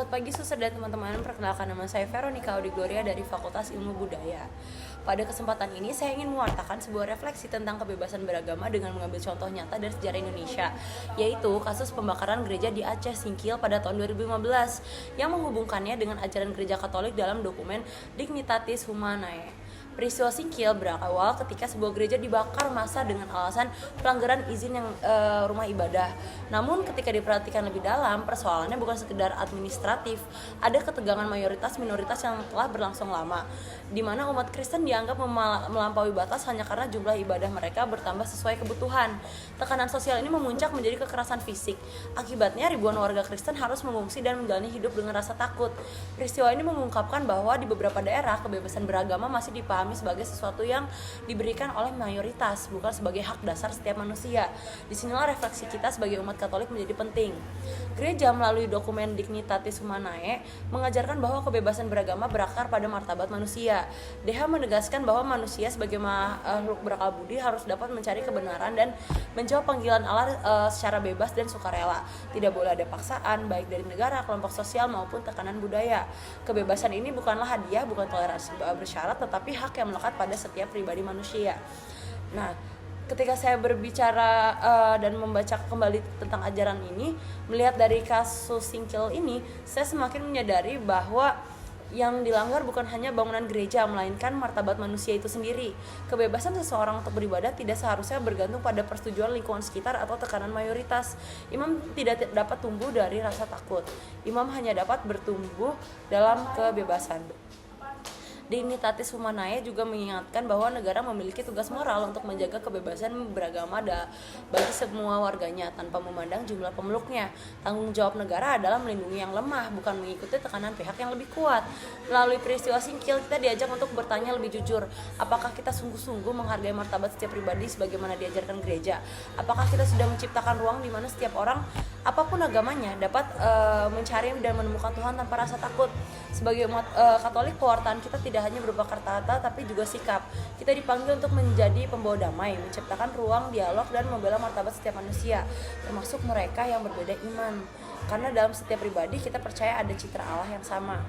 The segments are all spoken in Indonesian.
Selamat pagi Suster dan teman-teman, perkenalkan nama saya Veronica Audi Gloria dari Fakultas Ilmu Budaya. Pada kesempatan ini saya ingin mewartakan sebuah refleksi tentang kebebasan beragama dengan mengambil contoh nyata dari sejarah Indonesia, yaitu kasus pembakaran gereja di Aceh Singkil pada tahun 2015 yang menghubungkannya dengan ajaran gereja Katolik dalam dokumen Dignitatis Humanae. Peristiwa Singkil berawal ketika sebuah gereja dibakar massa dengan alasan pelanggaran izin rumah ibadah. Namun ketika diperhatikan lebih dalam, persoalannya bukan sekedar administratif. Ada ketegangan mayoritas minoritas yang telah berlangsung lama, di mana umat Kristen dianggap melampaui batas hanya karena jumlah ibadah mereka bertambah sesuai kebutuhan. Tekanan sosial ini memuncak menjadi kekerasan fisik. Akibatnya ribuan warga Kristen harus mengungsi dan menjalani hidup dengan rasa takut. Peristiwa ini mengungkapkan bahwa di beberapa daerah kebebasan beragama masih dipahami sebagai sesuatu yang diberikan oleh mayoritas, bukan sebagai hak dasar setiap manusia. Disinilah refleksi kita sebagai umat Katolik menjadi penting. Gereja melalui dokumen Dignitatis Humanae mengajarkan bahwa kebebasan beragama berakar pada martabat manusia. DH menegaskan bahwa manusia sebagai makhluk berakal budi harus dapat mencari kebenaran dan menjawab panggilan Allah secara bebas dan sukarela. Tidak boleh ada paksaan, baik dari negara, kelompok sosial maupun tekanan budaya. Kebebasan ini bukanlah hadiah, bukan toleransi bersyarat, tetapi hak yang melekat pada setiap pribadi manusia. Nah, ketika saya berbicara dan membaca kembali tentang ajaran ini, melihat dari kasus Singkil ini, saya semakin menyadari bahwa yang dilanggar bukan hanya bangunan gereja, melainkan martabat manusia itu sendiri. Kebebasan seseorang untuk beribadah tidak seharusnya bergantung pada persetujuan lingkungan sekitar atau tekanan mayoritas. Imam tidak dapat tumbuh dari rasa takut. Imam hanya dapat bertumbuh dalam kebebasan. Dignitatis Humanae juga mengingatkan bahwa negara memiliki tugas moral untuk menjaga kebebasan beragama bagi semua warganya tanpa memandang jumlah pemeluknya. Tanggung jawab negara adalah melindungi yang lemah, bukan mengikuti tekanan pihak yang lebih kuat. Melalui peristiwa Singkil, kita diajak untuk bertanya lebih jujur, apakah kita sungguh-sungguh menghargai martabat setiap pribadi sebagaimana diajarkan gereja? Apakah kita sudah menciptakan ruang di mana setiap orang, apapun agamanya, dapat mencari dan menemukan Tuhan tanpa rasa takut? Sebagai umat Katolik, pewartaan kita tidak hanya berupa kata-kata tapi juga sikap. Kita dipanggil untuk menjadi pembawa damai, menciptakan ruang dialog dan membela martabat setiap manusia, termasuk mereka yang berbeda iman. Karena dalam setiap pribadi kita percaya ada citra Allah yang sama.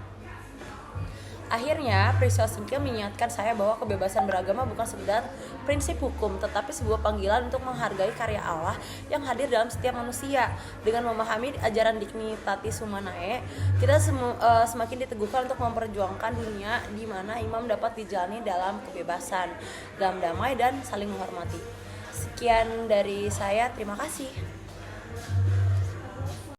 Akhirnya, peristiwa Singkil mengingatkan saya bahwa kebebasan beragama bukan sekedar prinsip hukum, tetapi sebuah panggilan untuk menghargai karya Allah yang hadir dalam setiap manusia. Dengan memahami ajaran Dignitatis Humanae, kita semakin diteguhkan untuk memperjuangkan dunia di mana imam dapat dijalani dalam kebebasan, dalam damai dan saling menghormati. Sekian dari saya, terima kasih.